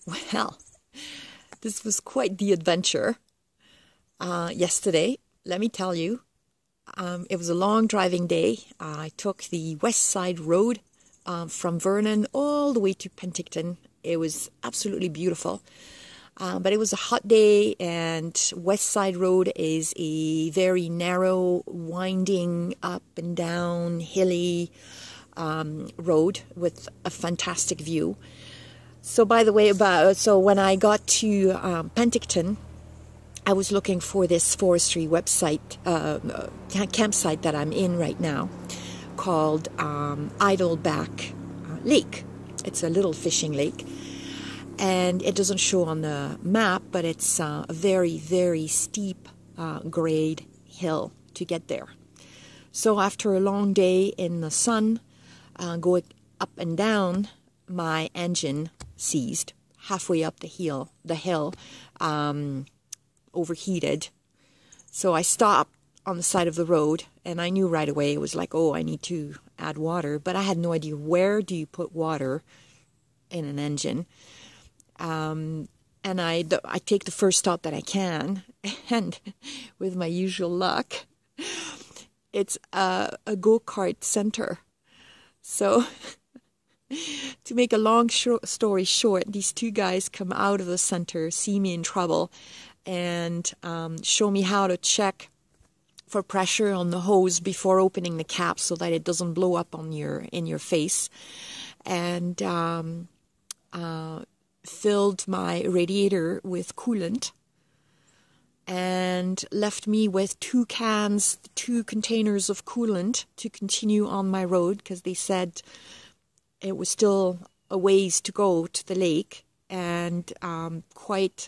Well, this was quite the adventure yesterday, let me tell you. It was a long driving day. I took the west side road from Vernon all the way to Penticton. It was absolutely beautiful. But it was a hot day, and West Side Road is a very narrow, winding, up and down, hilly road with a fantastic view. So, by the way, when I got to Penticton, I was looking for this forestry website, campsite that I'm in right now, called Idleback Lake. It's a little fishing lake. And it doesn't show on the map, but it's a very, very steep grade hill to get there. So after a long day in the sun, going up and down, my engine seized halfway up the hill, overheated. So I stopped on the side of the road, and I knew right away, it was like, oh, I need to add water. But I had no idea, where do you put water in an engine? And I take the first stop that I can, and with my usual luck, it's a go-kart center. So, to make a long story short, these two guys come out of the center, see me in trouble, and show me how to check for pressure on the hose before opening the cap so that it doesn't blow up on in your face, and filled my radiator with coolant and left me with two containers of coolant to continue on my road, because they said it was still a ways to go to the lake, and quite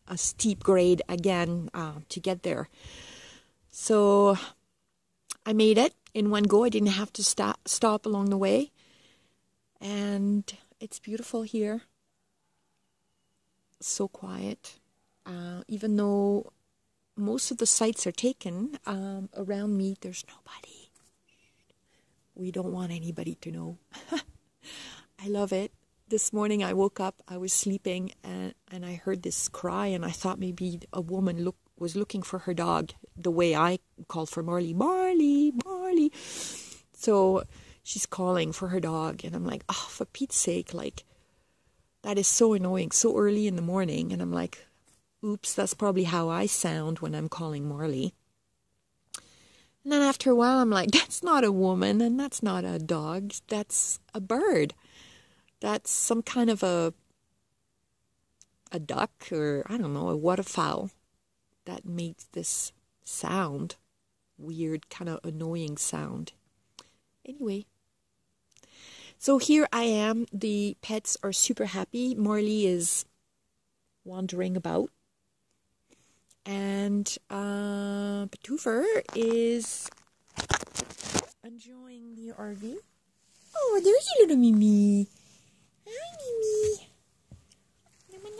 a steep grade again to get there. So I made it in one go. I didn't have to stop along the way, and it's beautiful here. So quiet, even though most of the sites are taken around me. There's nobody. We don't want anybody to know. I love it. This morning I woke up, I was sleeping, and I heard this cry, and I thought maybe a woman was looking for her dog, the way I called for Marley. Marley, Marley. So she's calling for her dog, and I'm like, oh, for Pete's sake, like, that is so annoying, so early in the morning. And I'm like, oops, that's probably how I sound when I'm calling Marley. And then after a while, I'm like, that's not a woman, and that's not a dog, that's a bird. That's some kind of a duck, or I don't know, a waterfowl that makes this sound. Weird, kind of annoying sound. Anyway. So here I am. The pets are super happy. Marley is wandering about. And Patoofer is enjoying the RV. Oh, there's a little Mimi. Hi, Mimi.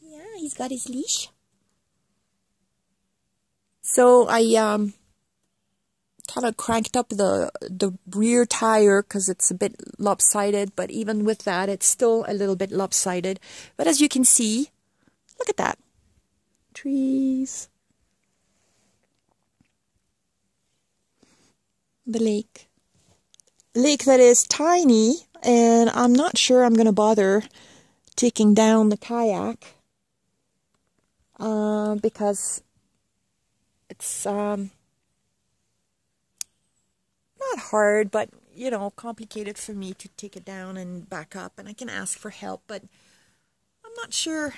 Yeah, he's got his leash. So I kind of cranked up the rear tire because it's a bit lopsided, but even with that, it's still a little bit lopsided. But as you can see, look at that. Trees. The lake. Lake that is tiny, and I'm not sure I'm going to bother taking down the kayak because it's not hard, but, you know, complicated for me to take it down and back up, and I can ask for help, but I'm not sure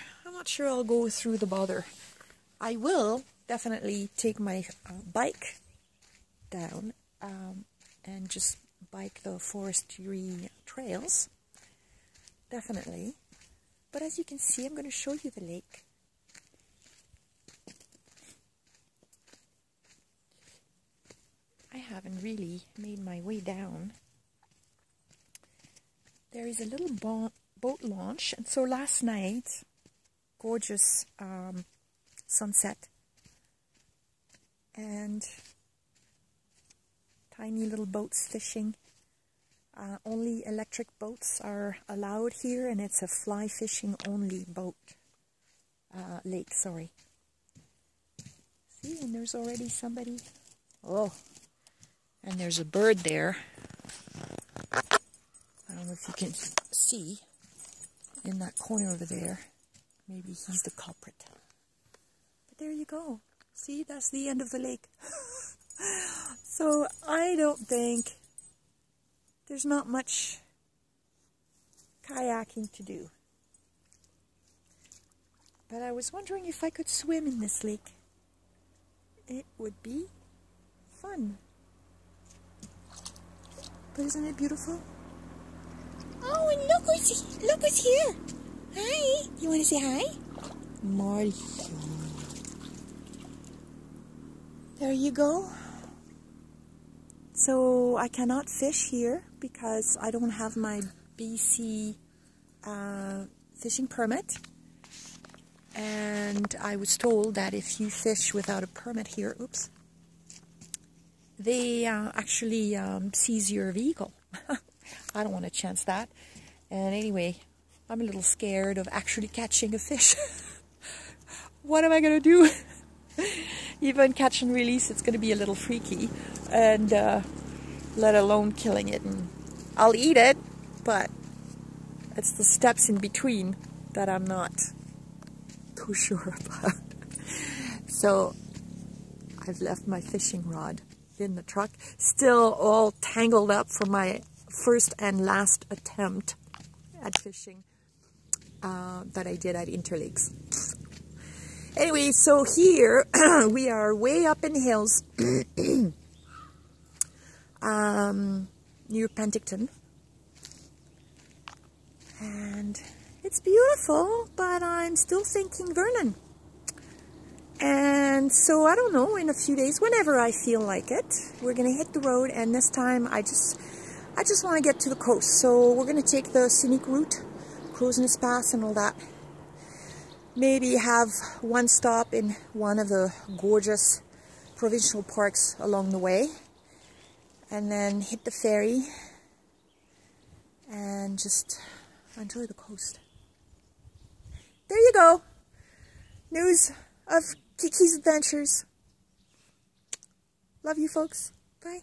I'll go through the bother. I will definitely take my bike down and just bike the forestry trails, definitely. But as you can see, I'm going to show you the lake. I haven't really made my way down. There is a little boat launch, and so last night, gorgeous sunset, and tiny little boats fishing Only electric boats are allowed here, and it's a fly fishing only boat. Lake, sorry. See, and there's already somebody. Oh, and there's a bird there. I don't know if you can see in that corner over there. Maybe he's the culprit. But there you go. See, that's the end of the lake. So I don't think there's not much kayaking to do. But I was wondering if I could swim in this lake. It would be fun. But isn't it beautiful? Oh, and look who's here. Hi. You want to say hi? Marley. There you go. So I cannot fish here because I don't have my BC fishing permit. And I was told that if you fish without a permit here, oops, they actually seize your vehicle. I don't want to chance that. And anyway, I'm a little scared of actually catching a fish. What am I going to do? Even catch and release, it's going to be a little freaky. And let alone killing it. And I'll eat it, but it's the steps in between that I'm not too sure about. So I've left my fishing rod in the truck, still all tangled up from my first and last attempt at fishing that I did at Interlakes. Anyway, so here we are way up in the hills near Penticton, and it's beautiful, but I'm still thinking Vernon. And so I don't know, in a few days, whenever I feel like it, we're gonna hit the road, and this time I just want to get to the coast. So we're gonna take the scenic route, Crowsnest Pass and all that. Maybe have one stop in one of the gorgeous provincial parks along the way, and then hit the ferry and just enjoy the coast. There you go. News of KIKI'S adventures. Love you folks. Bye.